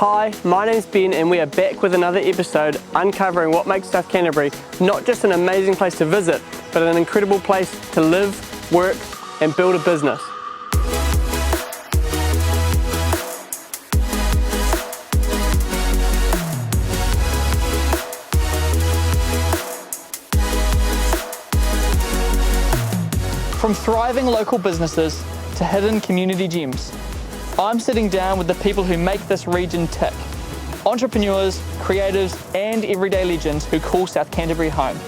Hi, my name's Ben and we are back with another episode uncovering what makes South Canterbury not just an amazing place to visit, but an incredible place to live, work and build a business. From thriving local businesses to hidden community gems, I'm sitting down with the people who make this region tick. Entrepreneurs, creatives, and everyday legends who call South Canterbury home.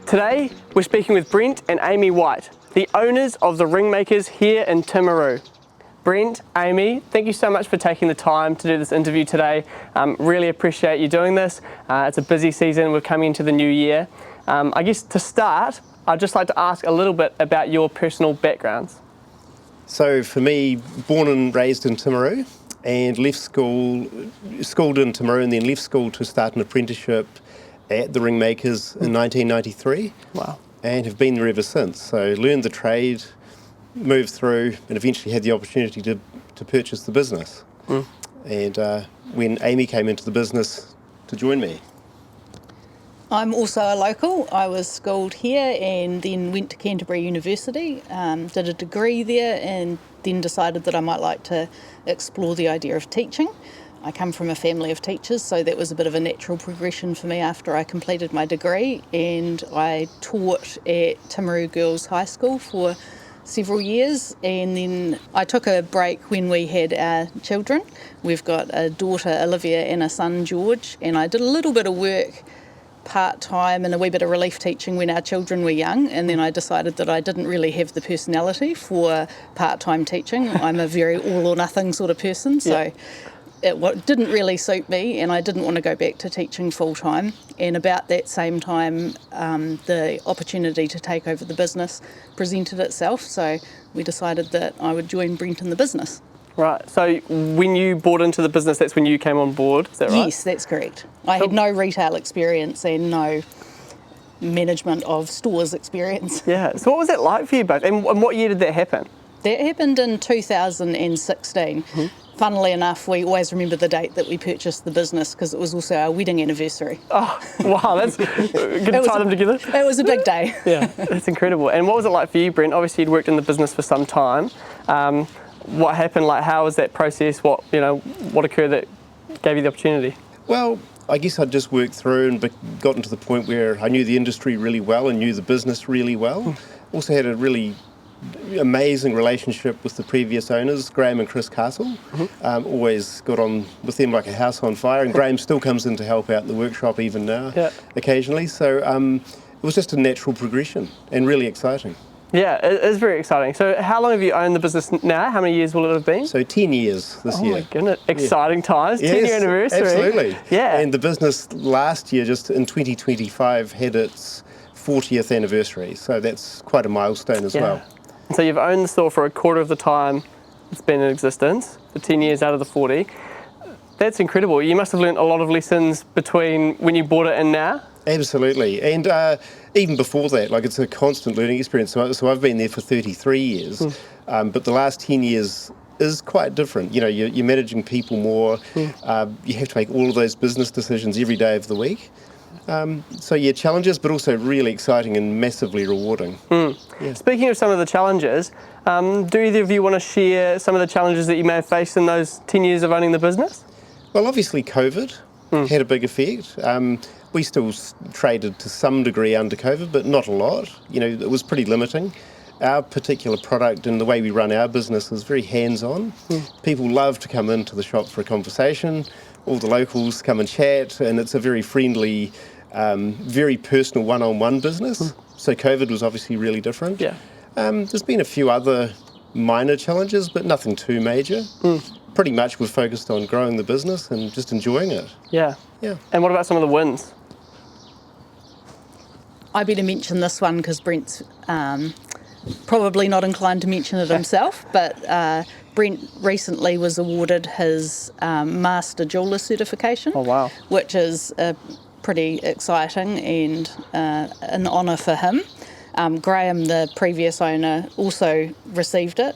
Today, we're speaking with Brent and Aimee White, the owners of the Ringmakers here in Timaru. Brent, Aimee, thank you so much for taking the time to do this interview today. Really appreciate you doing this. It's a busy season, we're coming into the new year. I guess to start, I'd just like to ask a little bit about your personal backgrounds. So for me, born and raised in Timaru and left school, schooled in Timaru and then left school to start an apprenticeship at the Ringmakers in 1993. Wow. And have been there ever since. So learned the trade, moved through and eventually had the opportunity to purchase the business. And when Aimee came into the business to join me. I'm also a local. I was schooled here and then went to Canterbury University, did a degree there and then decided that I might like to explore the idea of teaching. I come from a family of teachers, so that was a bit of a natural progression for me after I completed my degree, and I taught at Timaru Girls High School for several years, and then I took a break when we had our children. We've got a daughter Olivia and a son George, and I did a little bit of work part-time and a wee bit of relief teaching when our children were young, and then I decided that I didn't really have the personality for part-time teaching. I'm a very all or nothing sort of person, so it didn't really suit me, and I didn't want to go back to teaching full-time. And about that same time, the opportunity to take over the business presented itself, so we decided that I would join Brent in the business. Right, so when you bought into the business, that's when you came on board, is that right? Yes, that's correct. I had no retail experience and no management of stores experience. Yeah, so what was that like for you both, and what year did that happen? That happened in 2016. Funnily enough, we always remember the date that we purchased the business because it was also our wedding anniversary. Oh, wow, that's good to tie them together. It was a big day. Yeah, that's incredible. And what was it like for you, Brent? Obviously, you'd worked in the business for some time. What happened? Like, how was that process? What occurred that gave you the opportunity? Well, I guess I'd just worked through and gotten to the point where I knew the industry really well and knew the business really well. Also had a really amazing relationship with the previous owners, Graham and Chris Castle. Always got on with them like a house on fire, and Graham still comes in to help out in the workshop even now, occasionally. So it was just a natural progression and really exciting. Yeah, it is very exciting. So how long have you owned the business now? How many years will it have been? So 10 years this year. Oh my goodness, exciting times, 10-year anniversary. Absolutely. Yeah. And the business last year, just in 2025, had its 40th anniversary. So that's quite a milestone as well. And so you've owned the store for a quarter of the time it's been in existence, for 10 years out of the 40. That's incredible. You must have learned a lot of lessons between when you bought it and now. Absolutely. And even before that, like, it's a constant learning experience. So I've been there for 33 years, but the last 10 years is quite different. You know, you're managing people more. You have to make all of those business decisions every day of the week. So yeah, challenges, but also really exciting and massively rewarding. Yeah. Speaking of some of the challenges, do either of you want to share some of the challenges that you may have faced in those 10 years of owning the business? Well, obviously COVID had a big effect. We still traded to some degree under COVID, but not a lot. You know, it was pretty limiting. Our particular product and the way we run our business is very hands-on. People love to come into the shop for a conversation. All the locals come and chat, and it's a very friendly, very personal one-on-one business. So COVID was obviously really different. Yeah. There's been a few other minor challenges, but nothing too major. Pretty much we're focused on growing the business and just enjoying it. Yeah. Yeah. And what about some of the wins? I better mention this one because Brent's probably not inclined to mention it himself, but Brent recently was awarded his Master Jeweller certification. Oh, wow. Which is pretty exciting and an honour for him. Graham, the previous owner, also received it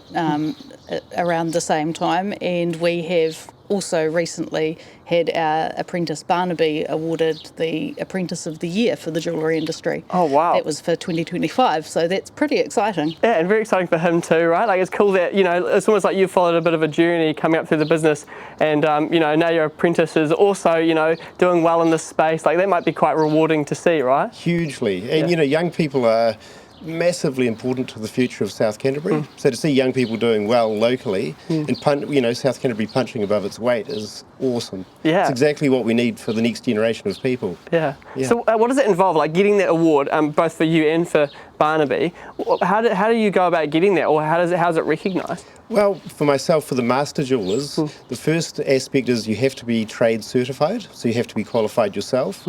around the same time, and we have also recently had our apprentice Barnaby awarded the Apprentice of the Year for the jewellery industry. Oh, wow. That was for 2025, so that's pretty exciting. Yeah, and very exciting for him too, right? Like, it's cool that, you know, it's almost like you've followed a bit of a journey coming up through the business, and, you know, now your apprentice is also, you know, doing well in this space. Like, that might be quite rewarding to see, right? Hugely. And, you know, young people are massively important to the future of South Canterbury. So to see young people doing well locally and, you know, South Canterbury punching above its weight is awesome. Yeah. It's exactly what we need for the next generation of people. Yeah. So what does it involve, like getting that award, both for you and for Barnaby? How do you go about getting that, or how's it recognised? Well, for myself, for the master jewellers, the first aspect is you have to be trade certified, so you have to be qualified yourself.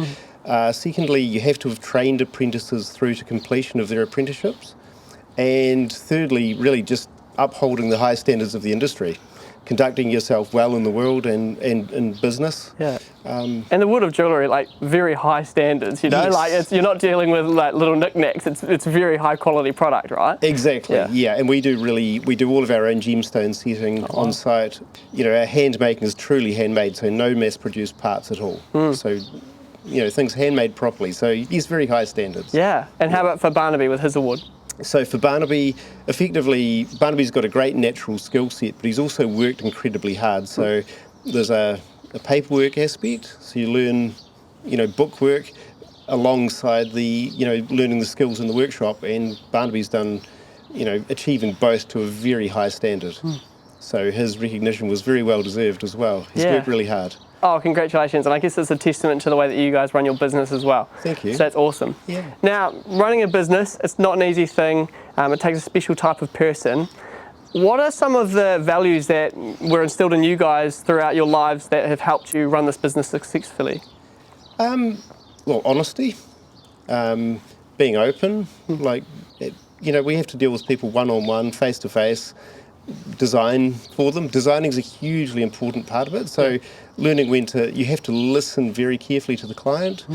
Secondly, you have to have trained apprentices through to completion of their apprenticeships. And thirdly, really just upholding the high standards of the industry, conducting yourself well in the world and in business. Yeah. And the world of jewellery, like, very high standards, you know, Yes. like you're not dealing with like little knickknacks, it's very high quality product, right? Exactly, yeah. And we do all of our own gemstone setting on site. You know, our handmaking is truly handmade, so no mass produced parts at all. So, you know, things handmade properly, so yes, very high standards. Yeah. And how about for Barnaby with his award? So for Barnaby, effectively, Barnaby's got a great natural skill set, but he's also worked incredibly hard. So there's a paperwork aspect, so you learn, you know, bookwork alongside the, you know, learning the skills in the workshop, and Barnaby's done, you know, achieving both to a very high standard. So his recognition was very well deserved as well. He's worked really hard. Oh, congratulations. And I guess it's a testament to the way that you guys run your business as well. Thank you. So that's awesome. Yeah. Now, running a business, it's not an easy thing. It takes a special type of person. What are some of the values that were instilled in you guys throughout your lives that have helped you run this business successfully? Well, honesty, being open, like, you know, we have to deal with people one-on-one, face-to-face. Design for them. Designing is a hugely important part of it. So learning when you have to listen very carefully to the client.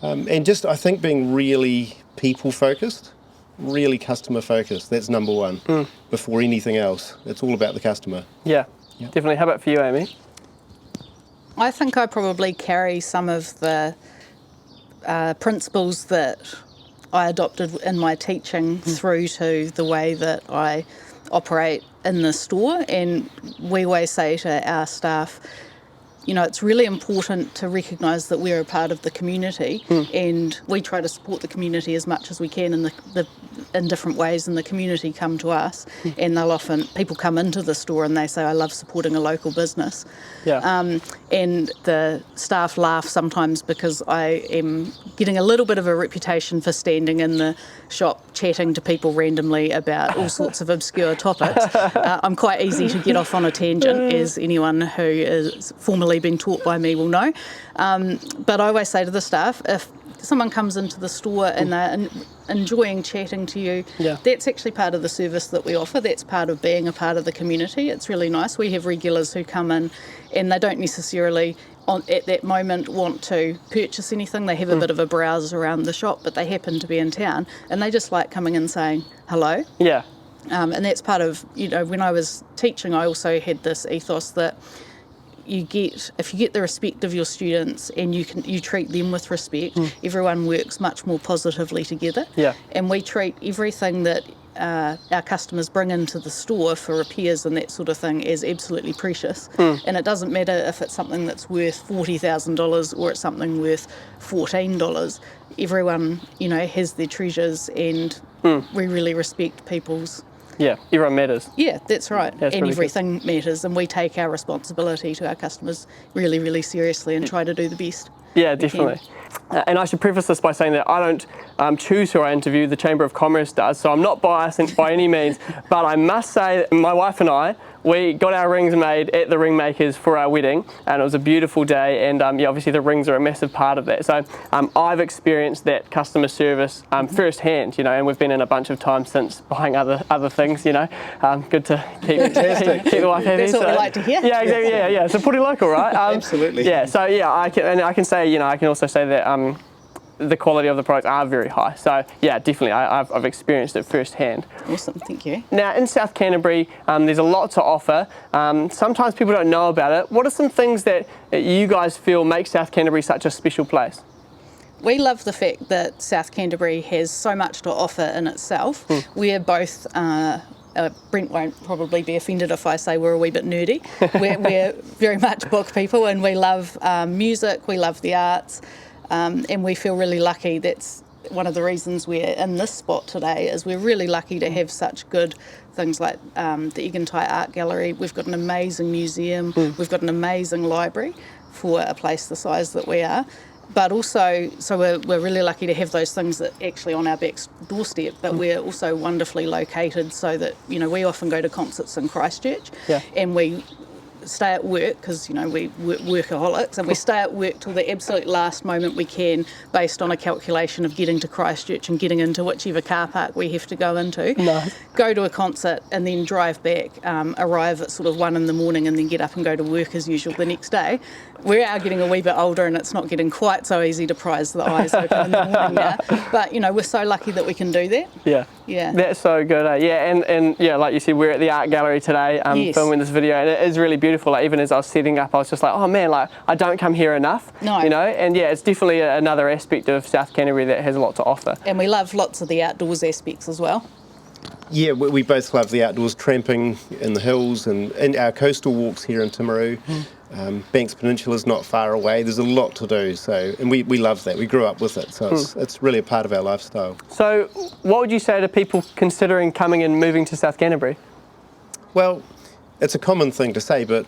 And just, I think, being really people focused, really customer focused. That's number one before anything else. It's all about the customer. Yeah, definitely. How about for you, Amy? I think I probably carry some of the principles that I adopted in my teaching through to the way that I operate in the store, and we always say to our staff, you know, it's really important to recognise that we're a part of the community, and we try to support the community as much as we can in different ways, and the community come to us, and they'll often, people come into the store and they say, I love supporting a local business. And the staff laugh sometimes because I am getting a little bit of a reputation for standing in the shop chatting to people randomly about all sorts of obscure topics. I'm quite easy to get off on a tangent, as anyone who is formally been taught by me will know. But I always say to the staff, if someone comes into the store and they're enjoying chatting to you, that's actually part of the service that we offer. That's part of being a part of the community. It's really nice. We have regulars who come in and they don't necessarily at that moment want to purchase anything. They have a bit of a browse around the shop, but they happen to be in town and they just like coming in saying hello. And that's part of, you know, when I was teaching, I also had this ethos that if you get the respect of your students and you treat them with respect, everyone works much more positively together. And we treat everything that our customers bring into the store for repairs and that sort of thing as absolutely precious. And it doesn't matter if it's something that's worth $40,000 or it's something worth $14. Everyone, you know, has their treasures, and we really respect people's. Everyone matters. That's right. That's and really everything matters, and we take our responsibility to our customers really, really seriously and try to do the best. Yeah, definitely. And I should preface this by saying that I don't choose who I interview, the Chamber of Commerce does, so I'm not biased by any means, but I must say that my wife and I, we got our rings made at the Ringmakers for our wedding, and it was a beautiful day, and obviously the rings are a massive part of that. So I've experienced that customer service firsthand, you know, and we've been in a bunch of times since buying other things, you know. Good to keep the wife happy. That's what we like to hear. Yeah, exactly. Yeah. So pretty local, right? Absolutely. Yeah. So I can say, you know, I can also say that the quality of the products are very high. So yeah, definitely, I've experienced it firsthand. Awesome, thank you. Now in South Canterbury, there's a lot to offer. Sometimes people don't know about it. What are some things that you guys feel make South Canterbury such a special place? We love the fact that South Canterbury has so much to offer in itself. We're both, Brent won't probably be offended if I say we're a wee bit nerdy. We're very much book people, and we love music, we love the arts, and we feel really lucky. That's one of the reasons we're in this spot today, is we're really lucky to have such good things like the Egantai Art Gallery. We've got an amazing museum, we've got an amazing library for a place the size that we are. But also, so we're really lucky to have those things that actually on our back doorstep, but we're also wonderfully located so that, you know, we often go to concerts in Christchurch, and we stay at work because, you know, we workaholics, and we stay at work till the absolute last moment we can, based on a calculation of getting to Christchurch and getting into whichever car park we have to go into. Nice. Go to a concert and then drive back, arrive at sort of 1 a.m, and then get up and go to work as usual the next day. We are getting a wee bit older, and it's not getting quite so easy to prise the eyes open in the morning now. But, you know, we're so lucky that we can do that. Yeah. That's so good. Yeah, and yeah, like you said, we're at the art gallery today, Yes. filming this video, and it is really beautiful. Like, even as I was setting up, I was just like, oh man, like I don't come here enough. No. You know, and yeah, it's definitely another aspect of South Canterbury that has a lot to offer. And we love lots of the outdoors aspects as well. Yeah, we both love the outdoors, tramping in the hills and our coastal walks here in Timaru. Banks Peninsula is not far away. There's a lot to do, and we love that. We grew up with it, so it's really a part of our lifestyle. So what would you say to people considering coming and moving to South Canterbury? Well, it's a common thing to say, but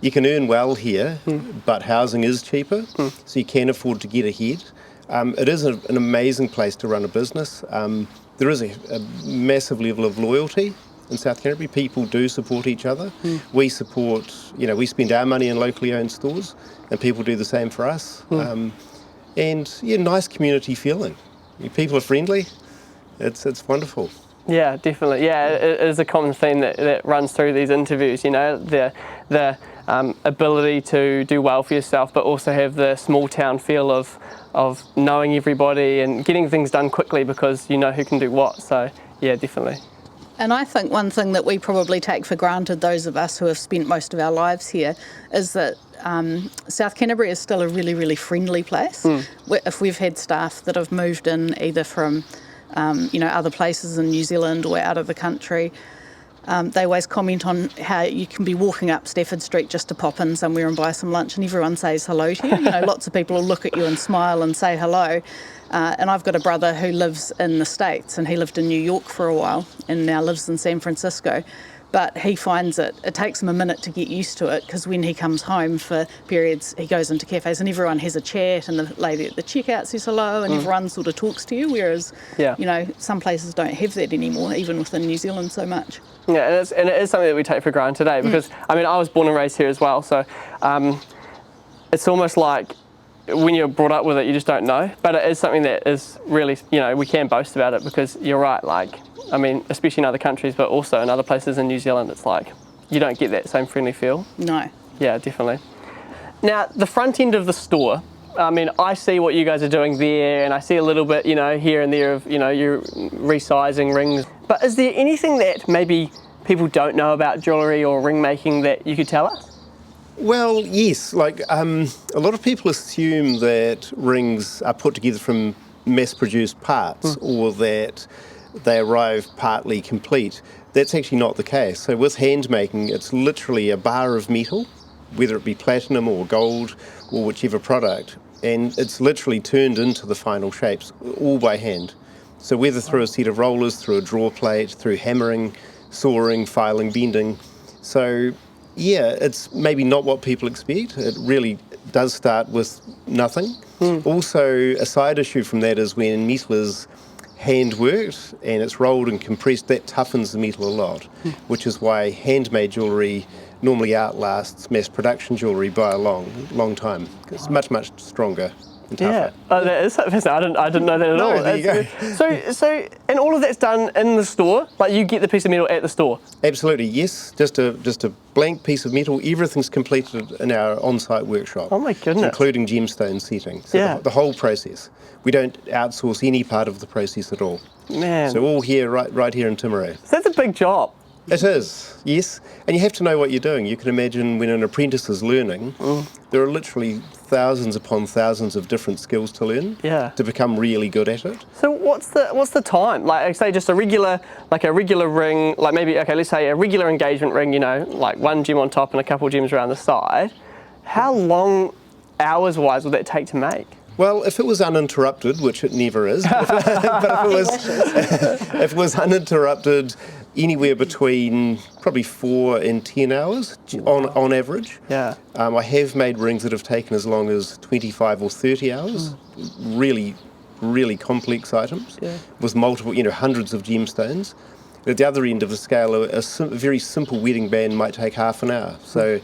you can earn well here, but housing is cheaper, so you can afford to get ahead. It is an amazing place to run a business. There is a massive level of loyalty in South Canterbury. People do support each other. We support, you know, we spend our money in locally owned stores, and people do the same for us. And yeah, nice community feeling. People are friendly. It's wonderful. Yeah, definitely. Yeah, it is a common theme that runs through these interviews, you know, the ability to do well for yourself, but also have the small town feel of knowing everybody and getting things done quickly because you know who can do what. So yeah, definitely. And I think one thing that we probably take for granted, those of us who have spent most of our lives here, is that South Canterbury is still a really, really friendly place. If we've had staff that have moved in either from you know, other places in New Zealand or out of the country, they always comment on how you can be walking up Stafford Street just to pop in somewhere and buy some lunch and everyone says hello to you. You know, lots of people will look at you and smile and say hello. And I've got a brother who lives in the States, and he lived in New York for a while and now lives in San Francisco. But he finds it takes him a minute to get used to it, because when he comes home for periods, he goes into cafes and everyone has a chat, and the lady at the checkout says hello, and everyone sort of talks to you, whereas, you know, some places don't have that anymore, even within New Zealand so much. Yeah, and it is something that we take for granted today, because, I mean, I was born and raised here as well, so it's almost like when you're brought up with it, you just don't know, but it is something that is really, you know, we can boast about it, because you're right, like, I mean, especially in other countries, but also in other places in New Zealand, it's like, you don't get that same friendly feel. No. Yeah, definitely. Now, the front end of the store, I mean, I see what you guys are doing there, and I see a little bit, you know, here and there of, you know, you're resizing rings. But is there anything that maybe people don't know about jewellery or ring making that you could tell us? Well, yes. Like, a lot of people assume that rings are put together from mass-produced parts, or that they arrive partly complete. That's actually not the case. So with hand making, it's literally a bar of metal, whether it be platinum or gold or whichever product, and it's literally turned into the final shapes, all by hand. So whether through a set of rollers, through a draw plate, through hammering, sawing, filing, bending. So yeah, it's maybe not what people expect. It really does start with nothing. Also, a side issue from that is when metal is hand worked and it's rolled and compressed, that toughens the metal a lot, which is why handmade jewellery normally outlasts mass production jewellery by a long time. It's much, much stronger. and tougher. Oh, that is fascinating. I didn't know that at all. No, there you go. And all of that's done in the store? Like you get the piece of metal at the store? Absolutely, yes. Just a blank piece of metal. Everything's completed in our on-site workshop. Oh my goodness. Including gemstone setting. So Yeah. the whole process. We don't outsource any part of the process at all. Man. So all here, right here in Timaru. So that's a big job. It is, yes. And you have to know what you're doing. You can imagine when an apprentice is learning, there are literally thousands upon thousands of different skills to learn to become really good at it. So what's the time? Like say just a regular ring, like maybe, okay, let's say a regular engagement ring, you know, like one gem on top and a couple gems around the side. How long, hours-wise, would that take to make? Well, if it was uninterrupted, which it never is, but if it was uninterrupted, anywhere between probably 4 and 10 hours on average. Yeah. I have made rings that have taken as long as 25 or 30 hours. Really, really complex items with multiple, hundreds of gemstones. At the other end of the scale, a very simple wedding band might take half an hour. So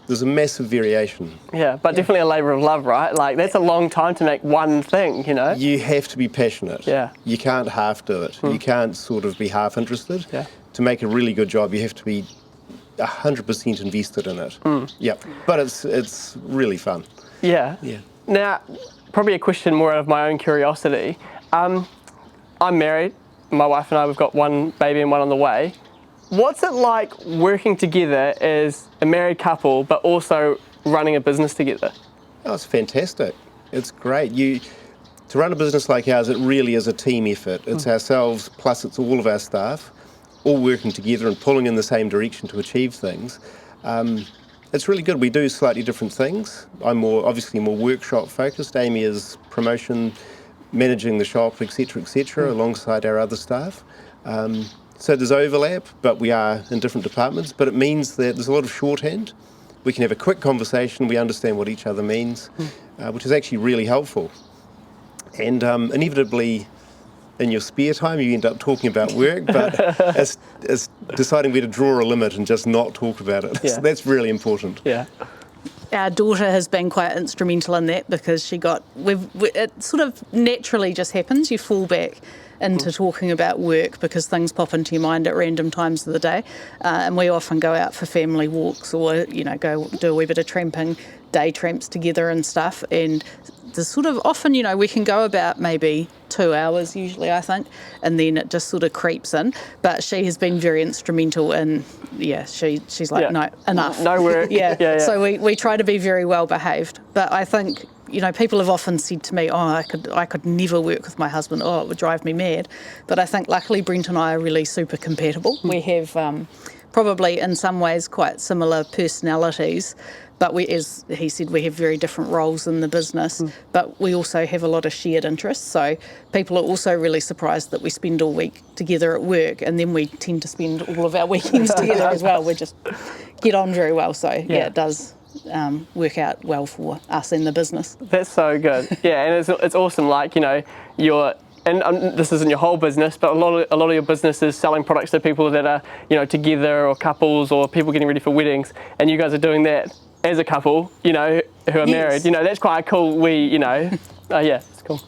there's a massive variation. Yeah, but definitely a labour of love, right? Like that's a long time to make one thing, you know? You have to be passionate. Yeah. You can't half do it. You can't sort of be half interested. Yeah. To make a really good job, you have to be 100% invested in it. Yeah, but it's really fun. Yeah. Yeah. Now, probably a question more out of my own curiosity. I'm married. My wife and I, we've got one baby and one on the way. What's it like working together as a married couple, but also running a business together? Oh, it's fantastic. It's great. To run a business like ours, it really is a team effort. It's ourselves, plus it's all of our staff, all working together and pulling in the same direction to achieve things. It's really good. We do slightly different things. I'm obviously more workshop focused. Amy is promotion, managing the shop, etc., alongside our other staff. So there's overlap, but we are in different departments. But it means that there's a lot of shorthand. We can have a quick conversation. We understand what each other means, which is actually really helpful. And inevitably, in your spare time, you end up talking about work, but it's deciding where to draw a limit and just not talk about it. Yeah. So that's really important. Yeah. Our daughter has been quite instrumental in that because it sort of naturally just happens. You fall back into talking about work because things pop into your mind at random times of the day. And we often go out for family walks or, go do a wee bit of tramping, day tramps together and stuff. And there's sort of often, we can go about maybe 2 hours usually, I think, and then it just sort of creeps in. But she has been very instrumental in, she's like, no, enough. No work. Yeah. So we try to be very well behaved. But I think, people have often said to me, I could never work with my husband. Oh, it would drive me mad. But I think luckily Brent and I are really super compatible. We have probably in some ways quite similar personalities. But as he said, we have very different roles in the business, but we also have a lot of shared interests. So people are also really surprised that we spend all week together at work, and then we tend to spend all of our weekends together as well. We just get on very well. So it does work out well for us in the business. That's so good. Yeah, and it's awesome. Like and this isn't your whole business, but a lot of your business is selling products to people that are together or couples or people getting ready for weddings, and you guys are doing that as a couple, who are married. That's quite cool. It's cool.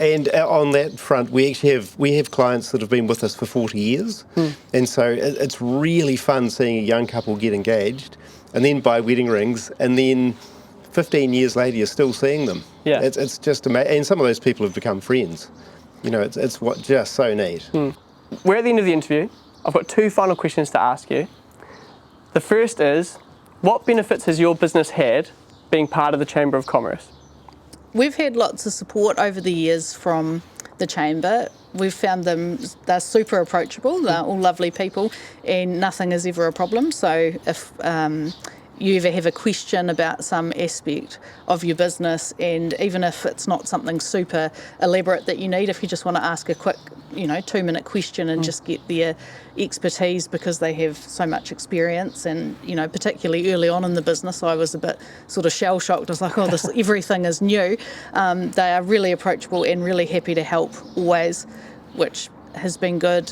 And on that front, we have clients that have been with us for 40 years, and so it's really fun seeing a young couple get engaged, and then buy wedding rings, and then 15 years later you're still seeing them. Yeah, it's just amazing. And some of those people have become friends. It's just so neat. We're at the end of the interview. I've got 2 final questions to ask you. The first is, what benefits has your business had being part of the Chamber of Commerce? We've had lots of support over the years from the Chamber. We've found they're super approachable, they're all lovely people, and nothing is ever a problem. So if you ever have a question about some aspect of your business, and even if it's not something super elaborate that you need, if you just want to ask a quick 2-minute question and just get their expertise because they have so much experience, and particularly early on in the business I was a bit sort of shell-shocked. I was like, everything is new. They are really approachable and really happy to help always, which has been good.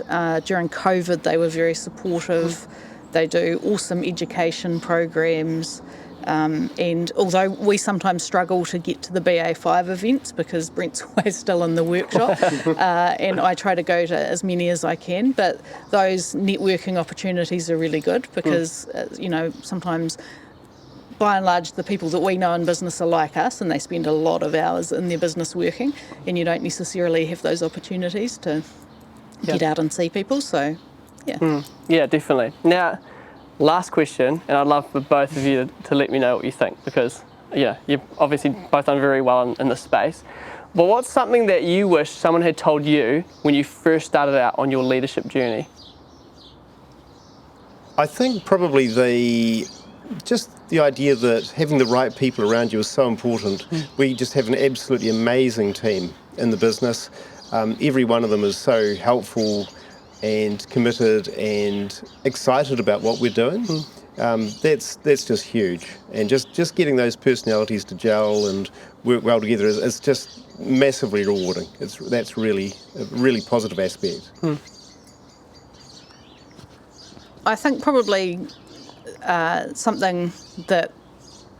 During COVID they were very supportive. They do awesome education programs. And although we sometimes struggle to get to the BA5 events because Brent's always still in the workshop, and I try to go to as many as I can, but those networking opportunities are really good because, sometimes by and large the people that we know in business are like us and they spend a lot of hours in their business working, and you don't necessarily have those opportunities to get out and see people, so yeah. Yeah, definitely. Now, last question, and I'd love for both of you to let me know what you think, because you've obviously both done very well in this space. But what's something that you wish someone had told you when you first started out on your leadership journey? I think probably the idea that having the right people around you is so important. We just have an absolutely amazing team in the business. Every one of them is so helpful and committed and excited about what we're doing. That's just huge. And just getting those personalities to gel and work well together is just massively rewarding. That's really a really positive aspect. I think probably something that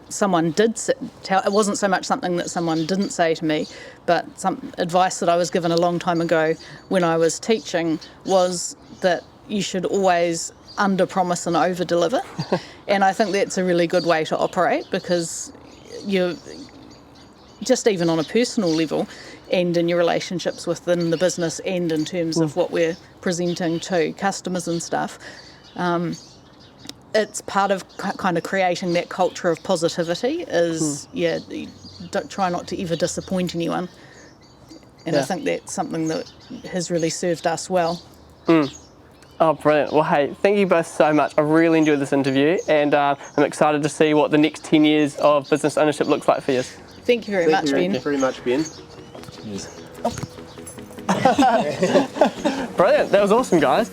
someone did tell, it wasn't so much something that someone didn't say to me, but some advice that I was given a long time ago when I was teaching was that you should always under-promise and over-deliver. And I think that's a really good way to operate, because you're just, even on a personal level and in your relationships within the business and in terms of what we're presenting to customers and stuff, it's part of kind of creating that culture of positivity is, don't try not to ever disappoint anyone. And I think that's something that has really served us well. Oh, brilliant. Well, hey, thank you both so much. I really enjoyed this interview, and I'm excited to see what the next 10 years of business ownership looks like for you. Thank you very much, Ben. Thank you very much, Ben. Brilliant. That was awesome, guys.